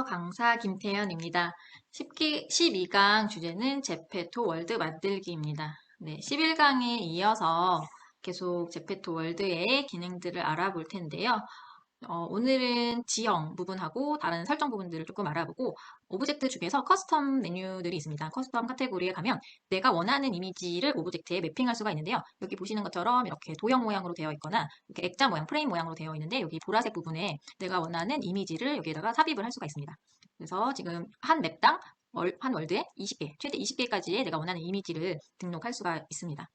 안녕하세요. 강사 김태현입니다. 12강 주제는 제페토 월드 만들기입니다. 네, 11강에 이어서 계속 제페토 월드의 기능들을 알아볼 텐데요. 오늘은 지형 부분하고 다른 설정 부분들을 조금 알아보고 오브젝트 중에서 커스텀 메뉴들이 있습니다. 커스텀 카테고리에 가면 내가 원하는 이미지를 오브젝트에 매핑할 수가 있는데요. 여기 보시는 것처럼 이렇게 도형 모양으로 되어 있거나 이렇게 액자 모양, 프레임 모양으로 되어 있는데 여기 보라색 부분에 내가 원하는 이미지를 여기에다가 삽입을 할 수가 있습니다. 그래서 지금 한 맵당 한 월드에 20개, 최대 20개까지의 내가 원하는 이미지를 등록할 수가 있습니다.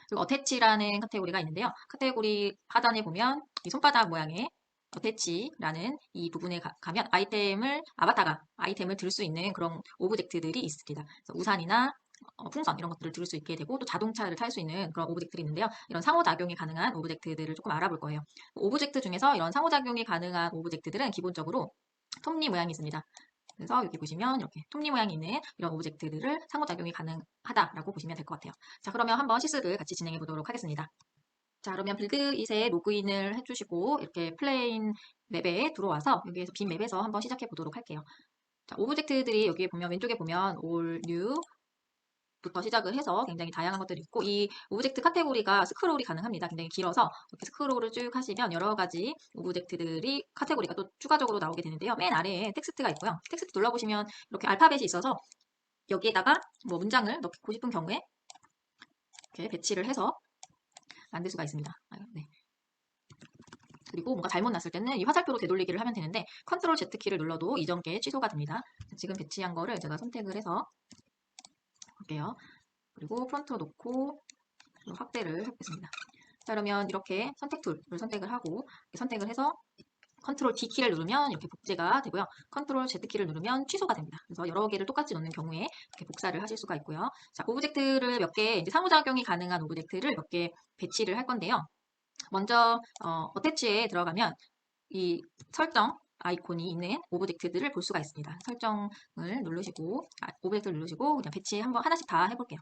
그리고 어태치라는 카테고리가 있는데요. 카테고리 하단에 보면 이 손바닥 모양의 어태치라는 이 부분에 가면 아바타가 아이템을 들 수 있는 그런 오브젝트들이 있습니다. 그래서 우산이나 풍선 이런 것들을 들 수 있게 되고 또 자동차를 탈 수 있는 그런 오브젝트들이 있는데요. 이런 상호작용이 가능한 오브젝트들을 조금 알아볼 거예요. 오브젝트 중에서 이런 상호작용이 가능한 오브젝트들은 기본적으로 톱니 모양이 있습니다. 그래서 여기 보시면 이렇게 톱니 모양이 있는 이런 오브젝트들을 상호작용이 가능하다라고 보시면 될 것 같아요. 자, 그러면 한번 실습을 같이 진행해 보도록 하겠습니다. 자, 그러면 빌드잇에 로그인을 해주시고 이렇게 플레인 맵에 들어와서 여기에서 빈 맵에서 한번 시작해 보도록 할게요. 자, 오브젝트들이 여기에 보면 왼쪽에 보면 all new 부터 시작을 해서 굉장히 다양한 것들이 있고 이 오브젝트 카테고리가 스크롤이 가능합니다. 굉장히 길어서 이렇게 스크롤을 쭉 하시면 여러 가지 오브젝트들이 카테고리가 또 추가적으로 나오게 되는데요. 맨 아래에 텍스트가 있고요. 텍스트 눌러보시면 이렇게 알파벳이 있어서 여기에다가 뭐 문장을 넣고 싶은 경우에 이렇게 배치를 해서 만들 수가 있습니다. 네. 그리고 뭔가 잘못 났을 때는 이 화살표로 되돌리기를 하면 되는데 컨트롤 Z키를 눌러도 이전 게 취소가 됩니다. 지금 배치한 거를 제가 선택을 해서 볼게요. 그리고 프론트로 놓고 확대를 해보겠습니다. 자, 그러면 이렇게 선택 툴을 선택을 하고 선택을 해서 컨트롤 D키를 누르면 이렇게 복제가 되고요. 컨트롤 Z키를 누르면 취소가 됩니다. 그래서 여러 개를 똑같이 넣는 경우에 이렇게 복사를 하실 수가 있고요. 자, 오브젝트를 몇 개, 이제 상호작용이 가능한 오브젝트를 몇 개 배치를 할 건데요. 먼저 어태치에 들어가면 이 설정 아이콘이 있는 오브젝트들을 볼 수가 있습니다. 설정을 누르시고 오브젝트를 누르시고 그냥 배치 한번 하나씩 다 해볼게요.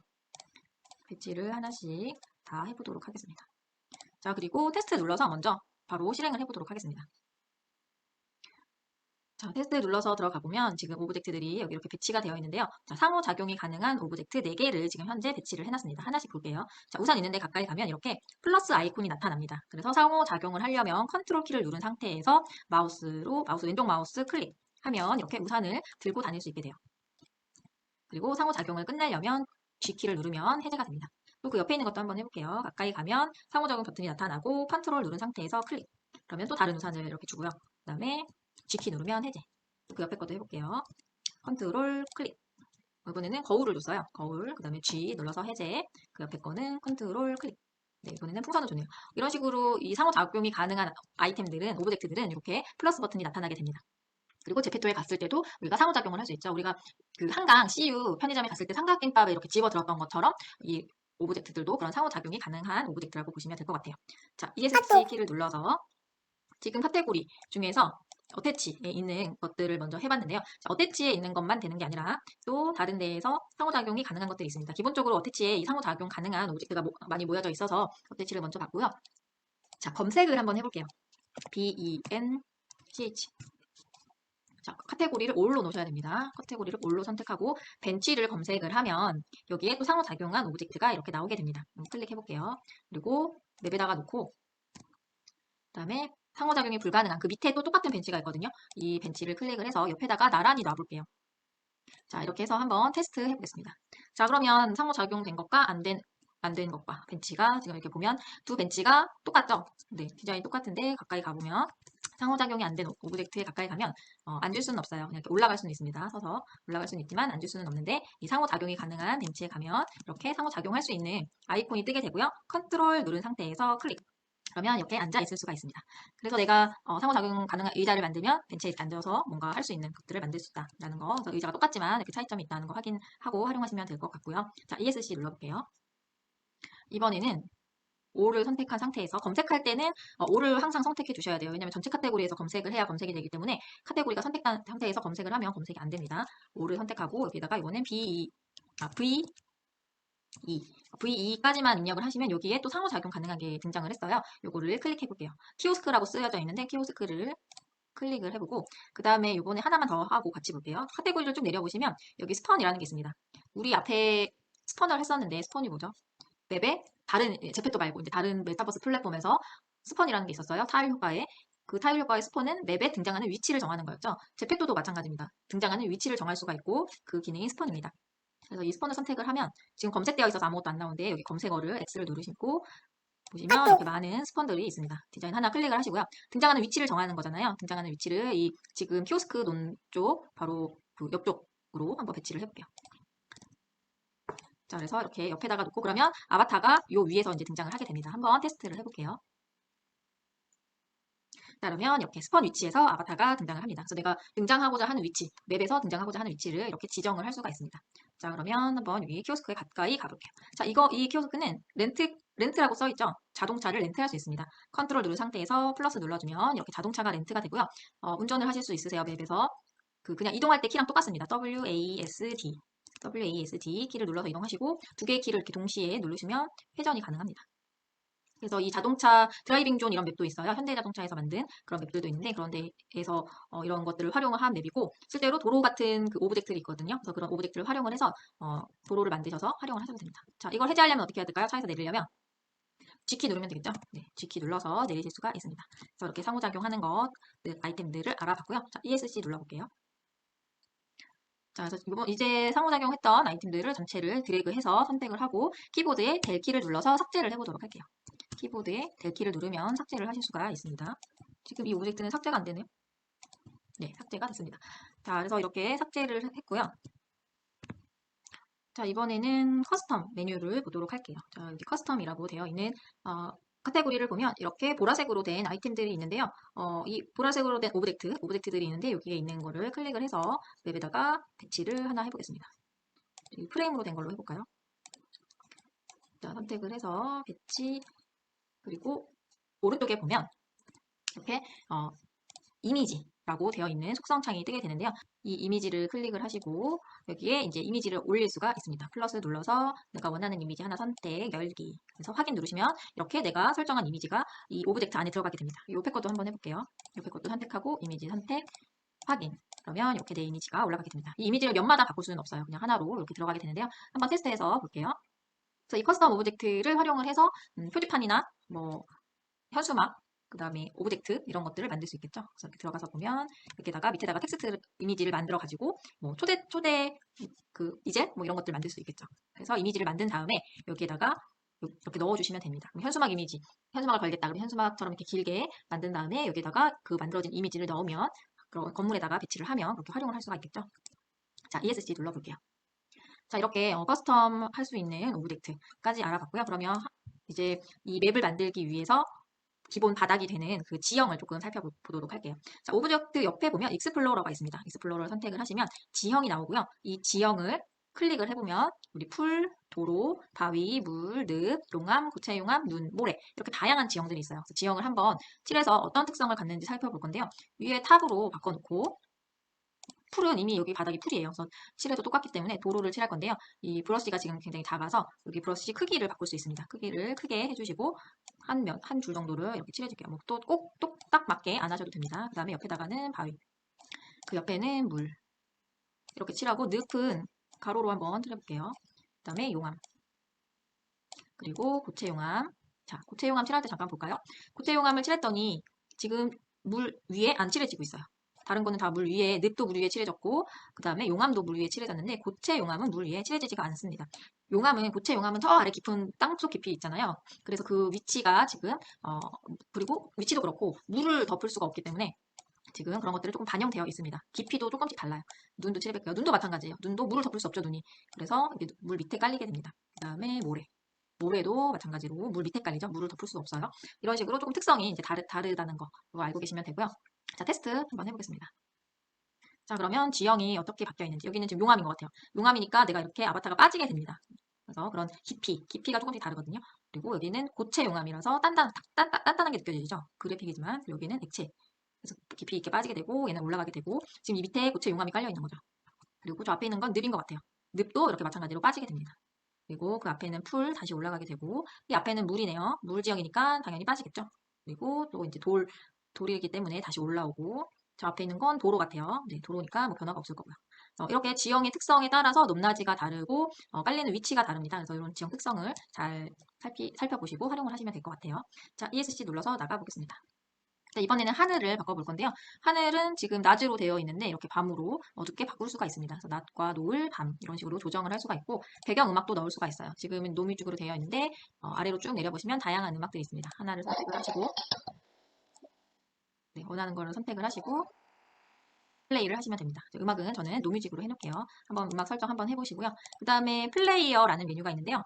배치를 하나씩 다 해보도록 하겠습니다. 자, 그리고 테스트 눌러서 먼저 바로 실행을 해보도록 하겠습니다. 자, 테스트 눌러서 들어가 보면 지금 오브젝트들이 여기 이렇게 배치가 되어 있는데요. 자, 상호작용이 가능한 오브젝트 4개를 지금 현재 배치를 해놨습니다. 하나씩 볼게요. 자, 우산 있는데 가까이 가면 이렇게 플러스 아이콘이 나타납니다. 그래서 상호작용을 하려면 컨트롤 키를 누른 상태에서 왼쪽 마우스 클릭하면 이렇게 우산을 들고 다닐 수 있게 돼요. 그리고 상호작용을 끝내려면 G키를 누르면 해제가 됩니다. 또 그 옆에 있는 것도 한번 해볼게요. 가까이 가면 상호작용 버튼이 나타나고 컨트롤 누른 상태에서 클릭. 그러면 또 다른 우산을 이렇게 주고요. 그 다음에 G키 누르면 해제. 그 옆에 것도 해볼게요. 컨트롤 클릭. 이번에는 거울을 줬어요. 거울. 그 다음에 G 눌러서 해제. 그 옆에 거는 컨트롤 클릭. 네, 이번에는 풍선을 줬네요. 이런 식으로 이 상호작용이 가능한 아이템들은, 오브젝트들은 이렇게 플러스 버튼이 나타나게 됩니다. 그리고 제페토에 갔을 때도 우리가 상호작용을 할 수 있죠. 우리가 그 한강 CU 편의점에 갔을 때 삼각김밥에 이렇게 집어 들었던 것처럼 이 오브젝트들도 그런 상호작용이 가능한 오브젝트라고 보시면 될 것 같아요. 자, ESC 키를 눌러서 지금 카테고리 중에서 어태치에 있는 것들을 먼저 해봤는데요. 자, 어태치에 있는 것만 되는 게 아니라 또 다른 데에서 상호작용이 가능한 것들이 있습니다. 기본적으로 어태치에 이 상호작용 가능한 오브젝트가 많이 모여져 있어서 어태치를 먼저 봤고요. 자, 검색을 한번 해볼게요. BENCH. 자, 카테고리를 all로 놓으셔야 됩니다. 카테고리를 all로 선택하고 벤치를 검색을 하면 여기에 또 상호작용한 오브젝트가 이렇게 나오게 됩니다. 클릭해 볼게요. 그리고 맵에다가 놓고 그다음에 상호작용이 불가능한 그 밑에 또 똑같은 벤치가 있거든요. 이 벤치를 클릭을 해서 옆에다가 나란히 놔볼게요. 자, 이렇게 해서 한번 테스트 해보겠습니다. 자, 그러면 상호작용 된 것과 안 된 것과 벤치가 지금 이렇게 보면 두 벤치가 똑같죠? 네, 디자인 똑같은데 가까이 가보면 상호작용이 안 된 오브젝트에 가까이 가면 앉을 수는 없어요. 그냥 이렇게 올라갈 수는 있습니다. 서서 올라갈 수는 있지만 앉을 수는 없는데 이 상호작용이 가능한 벤치에 가면 이렇게 상호작용할 수 있는 아이콘이 뜨게 되고요. 컨트롤 누른 상태에서 클릭. 그러면 이렇게 앉아 있을 수가 있습니다. 그래서 내가 상호작용 가능한 의자를 만들면 벤치에 이렇게 앉아서 뭔가 할 수 있는 것들을 만들 수 있다라는 거. 그래서 의자가 똑같지만 이렇게 차이점이 있다는 거 확인하고 활용하시면 될 것 같고요. 자, ESC 눌러볼게요. 이번에는 O를 선택한 상태에서 검색할 때는 O를 항상 선택해 주셔야 돼요. 왜냐하면 전체 카테고리에서 검색을 해야 검색이 되기 때문에 카테고리가 선택한 상태에서 검색을 하면 검색이 안 됩니다. O를 선택하고 여기다가 이번엔 VE까지만 입력을 하시면 여기에 또 상호작용 가능한 게 등장을 했어요. 요거를 클릭해 볼게요. 키오스크라고 쓰여져 있는데 키오스크를 클릭을 해보고 그 다음에 이번에 하나만 더 하고 같이 볼게요. 카테고리를 쭉 내려보시면 여기 스펀이라는 게 있습니다. 우리 앞에 스펀을 했었는데 스펀이 뭐죠? 웹에 다른 제페토 말고 이제 다른 메타버스 플랫폼에서 스펀이라는 게 있었어요. 타일 효과에. 그 타일 효과의 스폰은 맵에 등장하는 위치를 정하는 거였죠. 제페토도 마찬가지입니다. 등장하는 위치를 정할 수가 있고 그 기능이 스폰입니다. 그래서 이 스폰을 선택을 하면 지금 검색되어 있어서 아무것도 안 나오는데 여기 검색어를 X를 누르시고 보시면 이렇게 많은 스펀들이 있습니다. 디자인 하나 클릭을 하시고요. 등장하는 위치를 정하는 거잖아요. 등장하는 위치를 이 지금 키오스크 논 쪽 바로 그 옆쪽으로 한번 배치를 해볼게요. 자, 그래서 이렇게 옆에다가 놓고 그러면 아바타가 요 위에서 이제 등장을 하게 됩니다. 한번 테스트를 해볼게요. 자, 그러면 이렇게 스폰 위치에서 아바타가 등장을 합니다. 그래서 내가 등장하고자 하는 위치, 맵에서 등장하고자 하는 위치를 이렇게 지정을 할 수가 있습니다. 자, 그러면 한번 여기 키오스크에 가까이 가볼게요. 자, 이 키오스크는 렌트라고 써있죠? 자동차를 렌트할 수 있습니다. 컨트롤 누른 상태에서 플러스 눌러주면 이렇게 자동차가 렌트가 되고요. 운전을 하실 수 있으세요, 맵에서. 그냥 이동할 때 키랑 똑같습니다. WASD 키를 눌러서 이동하시고 두 개의 키를 이렇게 동시에 누르시면 회전이 가능합니다. 그래서 이 자동차 드라이빙 존 이런 맵도 있어요. 현대자동차에서 만든 그런 맵들도 있는데 그런 데에서 이런 것들을 활용을 한 맵이고 실제로 도로 같은 그 오브젝트들이 있거든요. 그래서 그런 오브젝트를 활용을 해서 도로를 만드셔서 활용을 하셔도 됩니다. 자, 이걸 해제하려면 어떻게 해야 될까요? 차에서 내리려면 G키 누르면 되겠죠? 네, G키 눌러서 내리실 수가 있습니다. 그래서 이렇게 상호작용하는 것, 아이템들을 알아봤고요. 자, ESC 눌러볼게요. 자, 그래서 이제 상호작용했던 아이템들을 전체를 드래그해서 선택을 하고 키보드에 델 키를 눌러서 삭제를 해보도록 할게요. 키보드에 델 키를 누르면 삭제를 하실 수가 있습니다. 지금 이 오브젝트는 삭제가 안 되네요. 네, 삭제가 됐습니다. 자, 그래서 이렇게 삭제를 했고요. 자, 이번에는 커스텀 메뉴를 보도록 할게요. 자, 여기 커스텀이라고 되어 있는 카테고리를 보면 이렇게 보라색으로 된 아이템들이 있는데요. 이 보라색으로 된 오브젝트들이 있는데 여기에 있는 거를 클릭을 해서 웹에다가 배치를 하나 해보겠습니다. 프레임으로 된 걸로 해볼까요? 자, 선택을 해서 배치, 그리고 오른쪽에 보면 이렇게 이미지라고 되어 있는 속성 창이 뜨게 되는데요. 이 이미지를 클릭을 하시고 여기에 이제 이미지를 올릴 수가 있습니다. 플러스 눌러서 내가 원하는 이미지 하나 선택, 열기. 그래서 확인 누르시면 이렇게 내가 설정한 이미지가 이 오브젝트 안에 들어가게 됩니다. 이 옆에 것도 한번 해볼게요. 옆에 것도 선택하고 이미지 선택, 확인. 그러면 이렇게 내 이미지가 올라가게 됩니다. 이 이미지를 몇마다 바꿀 수는 없어요. 그냥 하나로 이렇게 들어가게 되는데요. 한번 테스트해서 볼게요. 그래서 이 커스텀 오브젝트를 활용을 해서 표지판이나 뭐 현수막, 그 다음에 오브젝트 이런 것들을 만들 수 있겠죠. 그래서 이렇게 들어가서 보면 여기다가 밑에다가 텍스트 이미지를 만들어 가지고 뭐 초대 그 이젤 뭐 이런 것들 만들 수 있겠죠. 그래서 이미지를 만든 다음에 여기에다가 이렇게 넣어주시면 됩니다. 그럼 현수막 이미지, 현수막을 걸겠다. 그럼 현수막처럼 이렇게 길게 만든 다음에 여기다가 그 만들어진 이미지를 넣으면 그런 건물에다가 배치를 하면 그렇게 활용을 할 수가 있겠죠. 자, ESC 눌러볼게요. 자, 이렇게 커스텀 할 수 있는 오브젝트까지 알아봤고요. 그러면 이제 이 맵을 만들기 위해서 기본 바닥이 되는 그 지형을 조금 살펴보도록 할게요. 자, 오브젝트 옆에 보면 익스플로러가 있습니다. 익스플로러를 선택을 하시면 지형이 나오고요. 이 지형을 클릭을 해보면 우리 풀, 도로, 바위, 물, 늪, 용암, 고체 용암, 눈, 모래 이렇게 다양한 지형들이 있어요. 그래서 지형을 한번 칠해서 어떤 특성을 갖는지 살펴볼 건데요. 위에 탑으로 바꿔놓고 풀은 이미 여기 바닥이 풀이에요. 그래서 칠해도 똑같기 때문에 도로를 칠할 건데요. 이 브러쉬가 지금 굉장히 작아서 여기 브러쉬 크기를 바꿀 수 있습니다. 크기를 크게 해주시고 한 줄 정도를 이렇게 칠해줄게요. 뭐 또 꼭 딱 맞게 안 하셔도 됩니다. 그 다음에 옆에다가는 바위, 그 옆에는 물 이렇게 칠하고 늪은 가로로 한번 칠해볼게요. 그 다음에 용암, 그리고 고체 용암. 자, 고체 용암 칠할 때 잠깐 볼까요? 고체 용암을 칠했더니 지금 물 위에 안 칠해지고 있어요. 다른 거는 다 물 위에, 늪도 물 위에 칠해졌고, 그 다음에 용암도 물 위에 칠해졌는데, 고체 용암은 물 위에 칠해지지가 않습니다. 고체 용암은 더 아래 깊은 땅속 깊이 있잖아요. 그래서 그 위치가 지금, 그리고 위치도 그렇고, 물을 덮을 수가 없기 때문에, 지금 그런 것들이 조금 반영되어 있습니다. 깊이도 조금씩 달라요. 눈도 칠해볼게요. 눈도 마찬가지예요. 눈도 물을 덮을 수 없죠, 눈이. 그래서 물 밑에 깔리게 됩니다. 그 다음에 모래도 마찬가지로 물 밑에 깔리죠. 물을 덮을 수 없어요. 이런 식으로 조금 특성이 이제 다르다는 거 알고 계시면 되고요. 자, 테스트 한번 해보겠습니다. 자, 그러면 지형이 어떻게 바뀌어 있는지. 여기는 지금 용암인 것 같아요. 용암이니까 내가 이렇게 아바타가 빠지게 됩니다. 그래서 그런 깊이가 조금씩 다르거든요. 그리고 여기는 고체 용암이라서 단단한 게 느껴지죠. 그래픽이지만 여기는 액체. 그래서 깊이 있게 빠지게 되고 얘는 올라가게 되고 지금 이 밑에 고체 용암이 깔려 있는 거죠. 그리고 저 앞에 있는 건 늪인 것 같아요. 늪도 이렇게 마찬가지로 빠지게 됩니다. 그리고 그 앞에는 풀 다시 올라가게 되고 이 앞에는 물이네요. 물 지역이니까 당연히 빠지겠죠. 그리고 또 이제 돌이기 때문에 다시 올라오고 저 앞에 있는 건 도로 같아요. 네, 도로니까 뭐 변화가 없을 거고요. 이렇게 지형의 특성에 따라서 높낮이가 다르고 깔리는 위치가 다릅니다. 그래서 이런 지형 특성을 잘 살펴보시고 활용을 하시면 될 것 같아요. 자, ESC 눌러서 나가보겠습니다. 자, 이번에는 하늘을 바꿔볼 건데요. 하늘은 지금 낮으로 되어 있는데 이렇게 밤으로 어둡게 바꿀 수가 있습니다. 그래서 낮과 노을, 밤 이런 식으로 조정을 할 수가 있고 배경 음악도 넣을 수가 있어요. 지금은 노뮤직으로 되어 있는데 아래로 쭉 내려보시면 다양한 음악들이 있습니다. 하나를 선택을 하시고 네, 원하는 거를 선택을 하시고 플레이를 하시면 됩니다. 음악은 저는 노뮤직으로 해놓을게요. 한번 음악 설정 한번 해보시고요. 그 다음에 플레이어라는 메뉴가 있는데요.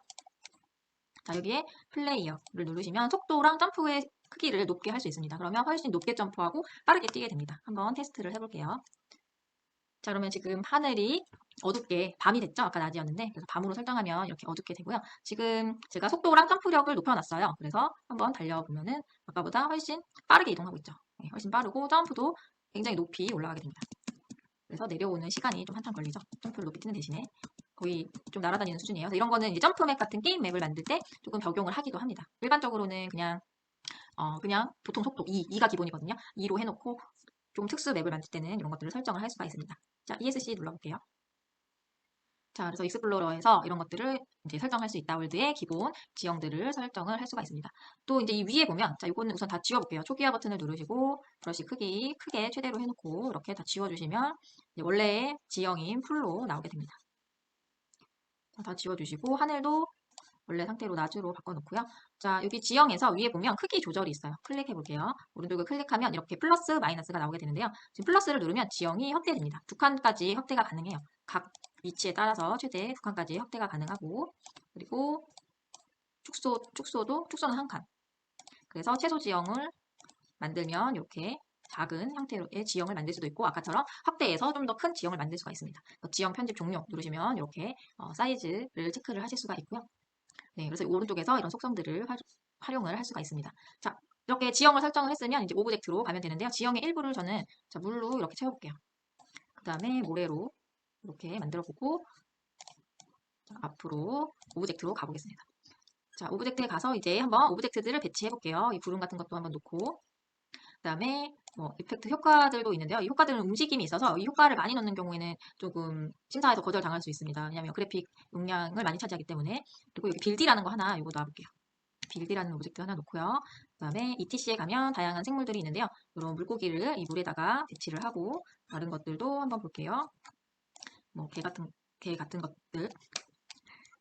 자, 여기에 플레이어를 누르시면 속도랑 점프의 크기를 높게 할 수 있습니다. 그러면 훨씬 높게 점프하고 빠르게 뛰게 됩니다. 한번 테스트를 해볼게요. 자, 그러면 지금 하늘이 어둡게 밤이 됐죠? 아까 낮이었는데 그래서 밤으로 설정하면 이렇게 어둡게 되고요. 지금 제가 속도랑 점프력을 높여놨어요. 그래서 한번 달려보면은 아까보다 훨씬 빠르게 이동하고 있죠. 네, 훨씬 빠르고 점프도 굉장히 높이 올라가게 됩니다. 그래서 내려오는 시간이 좀 한참 걸리죠. 점프를 높이 뛰는 대신에 거의 좀 날아다니는 수준이에요. 그래서 이런 거는 이제 점프맵 같은 게임 맵을 만들 때 조금 적용을 하기도 합니다. 일반적으로는 그냥 보통 속도 2가 기본이거든요. 2로 해놓고 좀 특수 맵을 만들 때는 이런 것들을 설정을 할 수가 있습니다. 자, ESC 눌러볼게요. 자, 그래서 익스플로러에서 이런 것들을 이제 설정할 수 있다. 월드의 기본 지형들을 설정을 할 수가 있습니다. 또 이제 이 위에 보면, 자, 이거는 우선 다 지워볼게요. 초기화 버튼을 누르시고 브러쉬 크기 크게 최대로 해놓고 이렇게 다 지워주시면 원래의 지형인 풀로 나오게 됩니다. 다 지워주시고 하늘도 원래 상태로 낮으로 바꿔놓고요. 자, 여기 지형에서 위에 보면 크기 조절이 있어요. 클릭해 볼게요. 오른쪽을 클릭하면 이렇게 플러스 마이너스가 나오게 되는데요. 지금 플러스를 누르면 지형이 확대됩니다. 2칸까지 확대가 가능해요. 각 위치에 따라서 최대 2칸까지 확대가 가능하고 그리고 축소는 1칸. 그래서 최소 지형을 만들면 이렇게 작은 형태의 지형을 만들 수도 있고 아까처럼 확대해서 좀 더 큰 지형을 만들 수가 있습니다. 지형 편집 종료 누르시면 이렇게 사이즈를 체크를 하실 수가 있고요. 네, 그래서 오른쪽에서 이런 속성들을 활용을 할 수가 있습니다. 자, 이렇게 지형을 설정을 했으면 이제 오브젝트로 가면 되는데요. 지형의 일부를 저는 자, 물로 이렇게 채워볼게요. 그 다음에 모래로 이렇게 만들어보고 앞으로 오브젝트로 가보겠습니다. 자, 오브젝트에 가서 이제 한번 오브젝트들을 배치해볼게요. 이 구름 같은 것도 한번 놓고 그 다음에 뭐 이펙트 효과들도 있는데요. 이 효과들은 움직임이 있어서 이 효과를 많이 넣는 경우에는 조금 심사에서 거절당할 수 있습니다. 왜냐하면 그래픽 용량을 많이 차지하기 때문에. 그리고 여기 빌드라는 거 하나 이거 놔볼게요. 빌드라는 오브젝트 하나 놓고요. 그 다음에 ETC에 가면 다양한 생물들이 있는데요. 이런 물고기를 이 물에다가 배치를 하고 다른 것들도 한번 볼게요. 뭐 개 같은 것들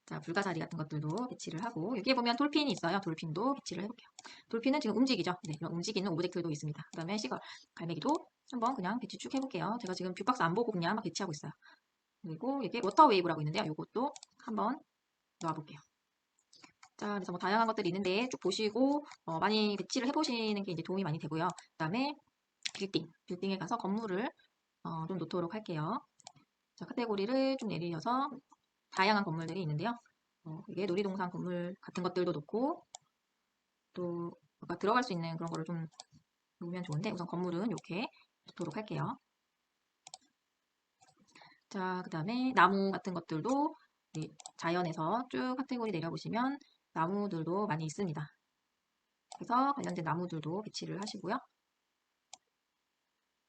자, 불가사리 같은 것들도 배치를 하고 여기에 보면 돌핀이 있어요. 돌핀도 배치를 해볼게요. 돌핀은 지금 움직이죠. 네, 이런 움직이는 오브젝트도 있습니다. 그 다음에 시걸, 갈매기도 한번 그냥 배치 쭉 해볼게요. 제가 지금 뷰박스 안 보고 그냥 막 배치하고 있어요. 그리고 이게 워터 웨이브라고 있는데요. 이것도 한번 놔볼게요. 자, 그래서 뭐 다양한 것들이 있는데 쭉 보시고 많이 배치를 해보시는 게 이제 도움이 많이 되고요. 그 다음에 빌딩에 가서 건물을 좀 놓도록 할게요. 자, 카테고리를 좀 내리셔서 다양한 건물들이 있는데요. 이게 놀이동산 건물 같은 것들도 놓고 또 아까 들어갈 수 있는 그런 거를 좀 놓으면 좋은데 우선 건물은 이렇게 놓도록 할게요. 자, 그 다음에 나무 같은 것들도 자연에서 쭉 카테고리 내려보시면 나무들도 많이 있습니다. 그래서 관련된 나무들도 배치를 하시고요.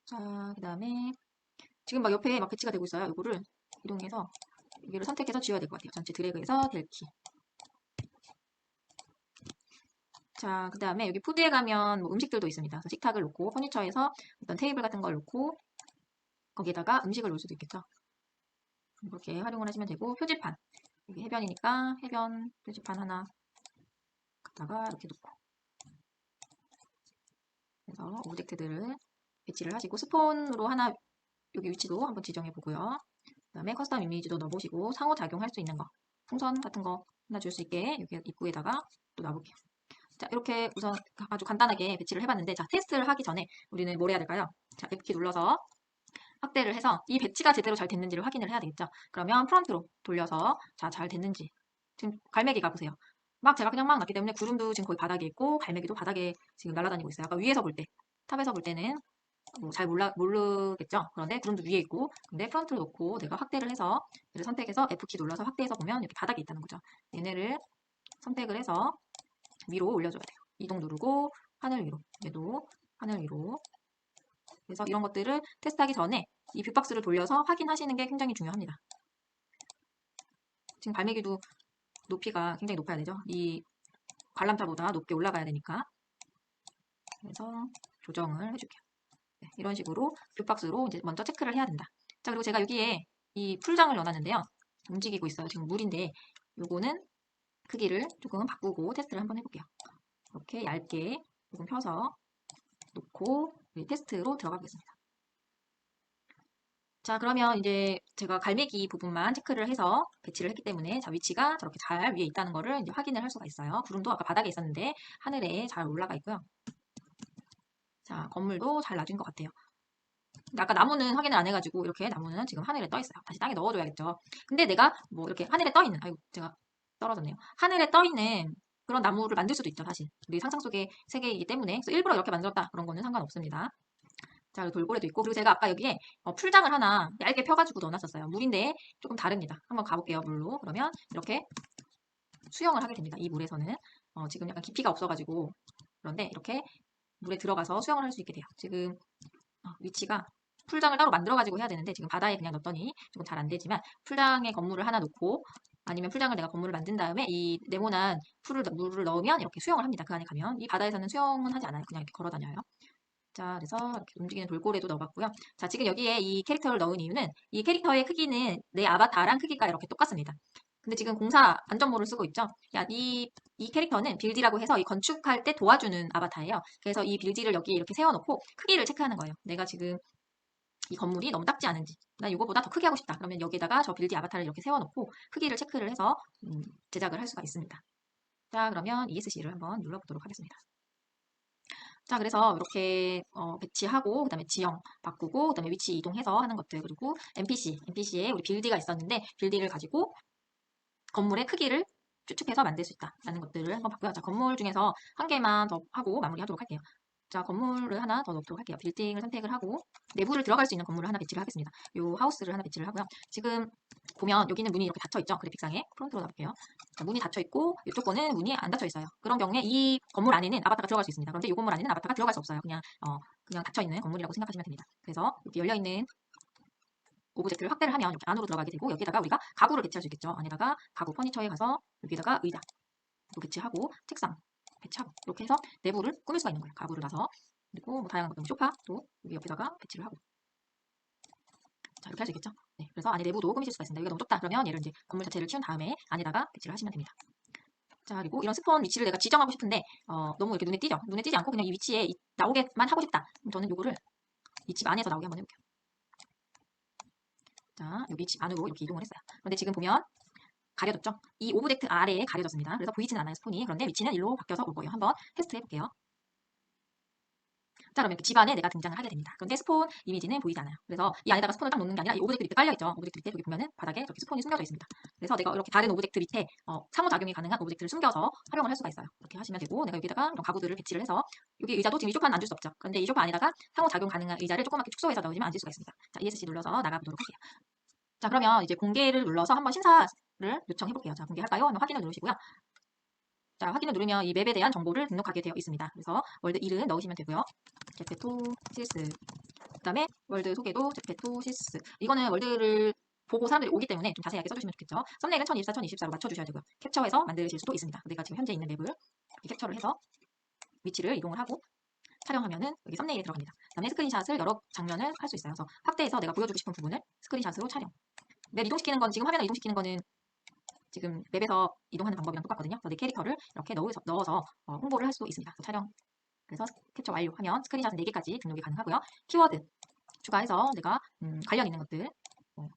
자, 그 다음에 지금 막 옆에 막 배치가 되고 있어요. 이거를 이동해서 여기를 선택해서 지워야 될 것 같아요. 전체 드래그해서 델키. 자, 그 다음에 여기 푸드에 가면 뭐 음식들도 있습니다. 그래서 식탁을 놓고 퍼니처에서 어떤 테이블 같은 걸 놓고 거기에다가 음식을 놓을 수도 있겠죠. 이렇게 활용을 하시면 되고 표지판. 여기 해변이니까 해변 표지판 하나 갖다가 이렇게 놓고 그래서 오브젝트들을 배치를 하시고 스폰으로 하나 여기 위치도 한번 지정해 보고요. 그 다음에 커스텀 이미지도 넣어보시고 상호작용할 수 있는 거 풍선 같은 거 하나 줄 수 있게 여기 입구에다가 또 놔볼게요. 자, 이렇게 우선 아주 간단하게 배치를 해봤는데 자, 테스트를 하기 전에 우리는 뭘 해야 될까요? 자, F키 눌러서 확대를 해서 이 배치가 제대로 잘 됐는지를 확인을 해야 되겠죠. 그러면 프론트로 돌려서 자, 잘 됐는지 지금 갈매기가 보세요. 막 제가 그냥 막 놨기 때문에 구름도 지금 거의 바닥에 있고 갈매기도 바닥에 지금 날아다니고 있어요. 아까 위에서 볼 때, 탑에서 볼 때는 뭐잘 모르겠죠. 그런데 구름도 위에 있고 근데 프론트로 놓고 내가 확대를 해서 얘를 선택해서 F키 눌러서 확대해서 보면 이렇게 바닥에 있다는 거죠. 얘네를 선택을 해서 위로 올려줘야 돼요. 이동 누르고 하늘 위로 얘도 하늘 위로 그래서 이런 것들을 테스트하기 전에 이 뷰박스를 돌려서 확인하시는 게 굉장히 중요합니다. 지금 발매기도 높이가 굉장히 높아야 되죠. 이 관람차보다 높게 올라가야 되니까. 그래서 조정을 해줄게요. 네, 이런 식으로 뷰박스로 이제 먼저 체크를 해야 된다. 자, 그리고 제가 여기에 이 풀장을 넣어놨는데요. 움직이고 있어요. 지금 물인데 요거는 크기를 조금 바꾸고 테스트를 한번 해볼게요. 이렇게 얇게 조금 펴서 놓고 테스트로 들어가겠습니다. 자, 그러면 이제 제가 갈매기 부분만 체크를 해서 배치를 했기 때문에 자, 위치가 저렇게 잘 위에 있다는 거를 이제 확인을 할 수가 있어요. 구름도 아까 바닥에 있었는데 하늘에 잘 올라가 있고요. 자, 건물도 잘 놔준 것 같아요. 근데 아까 나무는 확인을 안 해가지고 이렇게 나무는 지금 하늘에 떠 있어요. 다시 땅에 넣어줘야겠죠. 근데 내가 뭐 이렇게 하늘에 떠 있는, 아이고 제가 떨어졌네요. 하늘에 떠 있는 그런 나무를 만들 수도 있죠, 사실. 우리 상상 속의 세계이기 때문에. 그래서 일부러 이렇게 만들었다. 그런 거는 상관없습니다. 자, 그리고 돌고래도 있고. 그리고 제가 아까 여기에 풀장을 하나 얇게 펴가지고 넣어놨었어요. 물인데 조금 다릅니다. 한번 가볼게요, 물로. 그러면 이렇게 수영을 하게 됩니다. 이 물에서는. 지금 약간 깊이가 없어가지고. 그런데 이렇게 물에 들어가서 수영을 할 수 있게 돼요. 지금 위치가 풀장을 따로 만들어가지고 해야 되는데 지금 바다에 그냥 넣었더니 조금 잘 안 되지만 풀장에 건물을 하나 놓고 아니면 풀장을 내가 건물을 만든 다음에 이 네모난 물을 넣으면 이렇게 수영을 합니다. 그 안에 가면. 이 바다에서는 수영은 하지 않아요. 그냥 이렇게 걸어 다녀요. 자, 그래서 이렇게 움직이는 돌고래도 넣어봤고요. 자, 지금 여기에 이 캐릭터를 넣은 이유는 이 캐릭터의 크기는 내 아바타랑 크기가 이렇게 똑같습니다. 근데 지금 공사 안전모를 쓰고 있죠? 야, 이 캐릭터는 빌디라고 해서 이 건축할 때 도와주는 아바타예요. 그래서 이 빌디를 여기에 이렇게 세워놓고 크기를 체크하는 거예요. 내가 지금 이 건물이 너무 작지 않은지. 나 이거보다 더 크게 하고 싶다. 그러면 여기에다가 저 빌디 아바타를 이렇게 세워놓고 크기를 체크를 해서 제작을 할 수가 있습니다. 자, 그러면 ESC를 한번 눌러보도록 하겠습니다. 자, 그래서 이렇게 배치하고 그다음에 지형 바꾸고 그다음에 위치 이동해서 하는 것들 그리고 NPC에 우리 빌디가 있었는데 빌디를 가지고 건물의 크기를 추측해서 만들 수 있다라는 것들을 한번 봤고요. 자, 건물 중에서 한 개만 더 하고 마무리하도록 할게요. 자, 건물을 하나 더 넣도록 할게요. 빌딩을 선택을 하고 내부를 들어갈 수 있는 건물을 하나 배치를 하겠습니다. 요 하우스를 하나 배치를 하고요. 지금 보면 여기는 문이 이렇게 닫혀 있죠. 그래픽상에 프론트로 나볼게요. 자, 문이 닫혀 있고 이쪽 거는 문이 안 닫혀 있어요. 그런 경우에 이 건물 안에는 아바타가 들어갈 수 있습니다. 그런데 이 건물 안에는 아바타가 들어갈 수 없어요. 그냥 닫혀 있는 건물이라고 생각하시면 됩니다. 그래서 여기 열려 있는 오브젝트를 확대를 하면 이렇게 안으로 들어가게 되고 여기에다가 우리가 가구를 배치할 수 있겠죠. 안에다가 가구 퍼니처에 가서 여기에다가 의자 배치하고 책상 배치하고 이렇게 해서 내부를 꾸밀 수가 있는 거예요. 가구를 놔서 그리고 뭐 다양한 것들 소파도 여기 옆에다가 배치를 하고 자 이렇게 할 수 있겠죠. 네, 그래서 안에 내부도 꾸미실 수가 있습니다. 여기가 너무 좁다 그러면 얘를 이제 건물 자체를 치운 다음에 안에다가 배치를 하시면 됩니다. 자 그리고 이런 스폰 위치를 내가 지정하고 싶은데 너무 이렇게 눈에 띄죠. 눈에 띄지 않고 그냥 이 위치에 나오게만 하고 싶다. 그럼 저는 요거를 이 집 안에서 나오게 한번 해볼게요. 자 여기 집 안으로 이렇게 이동을 했어요. 그런데 지금 보면 가려졌죠? 이 오브젝트 아래에 가려졌습니다. 그래서 보이지는 않아요, 스폰이. 그런데 위치는 일로 바뀌어서 올 거예요. 한번 테스트 해볼게요. 자, 그러면 이렇게 집 안에 내가 등장을 하게 됩니다. 그런데 스폰 이미지는 보이지 않아요. 그래서 이 안에다가 스폰을 딱 놓는 게 아니라 이 오브젝트 밑에 깔려있죠. 오브젝트 밑에 여기 보면은 바닥에 이렇게 스폰이 숨겨져 있습니다. 그래서 내가 이렇게 다른 오브젝트 밑에 상호작용이 가능한 오브젝트를 숨겨서 활용을 할 수가 있어요. 이렇게 하시면 되고 내가 여기다가 이런 가구들을 배치를 해서 여기 의자도 지금 이 소파는 앉을 수 없죠. 그런데 이 소파 안에다가 상호작용 가능한 의자를 조그맣게 축소해서 넣어주면 앉을 수가 있습니다. 자, ESC 눌러서 나가보도록 할게요. 자, 그러면 이제 공개를 눌러서 한번 심사를 요청해 볼게요. 자, 공개할까요? 하면 확인을 누르시고요. 자, 확인을 누르면 이 맵에 대한 정보를 등록하게 되어 있습니다. 그래서 월드 이름 넣으시면 되고요. 제페토시스. 그 다음에 월드 소개도 제페토시스. 이거는 월드를 보고 사람들이 오기 때문에 좀 자세하게 써주시면 좋겠죠. 썸네일은 1024, 1024로 맞춰주셔야 되고요. 캡처해서 만드실 수도 있습니다. 내가 지금 현재 있는 맵을 캡처를 해서 위치를 이동을 하고 촬영하면은 여기 썸네일에 들어갑니다. 그 다음에 스크린샷을 여러 장면을 할 수 있어요. 그래서 확대해서 내가 보여주고 싶은 부분을 스크린샷으로 촬영. 맵 이동시키는 건 지금 화면을 이동시키는 거는 지금 맵에서 이동하는 방법이랑 똑같거든요. 그래서 내 캐릭터를 이렇게 넣어서 홍보를 할 수 있습니다. 그래서 촬영. 그래서 캡처 완료하면 스크린샷은 4개까지 등록이 가능하고요. 키워드 추가해서 내가 관련 있는 것들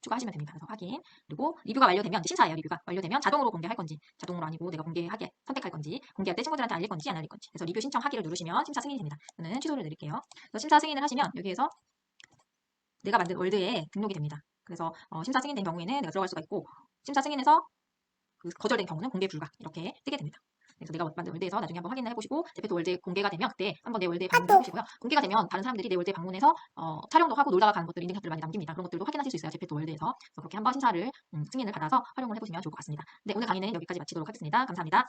추가하시면 됩니다. 그래서 확인. 그리고 리뷰가 완료되면 심사예요. 리뷰가 완료되면 자동으로 공개할 건지 자동으로 아니고 내가 공개하게 선택할 건지 공개할 때 친구들한테 알릴 건지 안 알릴 건지. 그래서 리뷰 신청하기를 누르시면 심사 승인이 됩니다. 저는 취소를 드릴게요. 그래서 심사 승인을 하시면 여기에서 내가 만든 월드에 등록이 됩니다. 그래서 심사 승인된 경우에는 내가 들어갈 수가 있고 심사 승인해서 거절된 경우는 공개 불가 이렇게 뜨게 됩니다. 그래서 내가 만든 월드에서 나중에 한번 확인을 해보시고 제페토 월드에 공개가 되면 그때 한번 내 월드에 방문해 보시고요. 공개가 되면 다른 사람들이 내 월드에 방문해서 촬영도 하고 놀다가 가는 것들 인증샷들을 많이 남깁니다. 그런 것들도 확인하실 수 있어요. 제페토 월드에서. 그래서 그렇게 한번 심사를 승인을 받아서 활용을 해보시면 좋을 것 같습니다. 네, 오늘 강의는 여기까지 마치도록 하겠습니다. 감사합니다.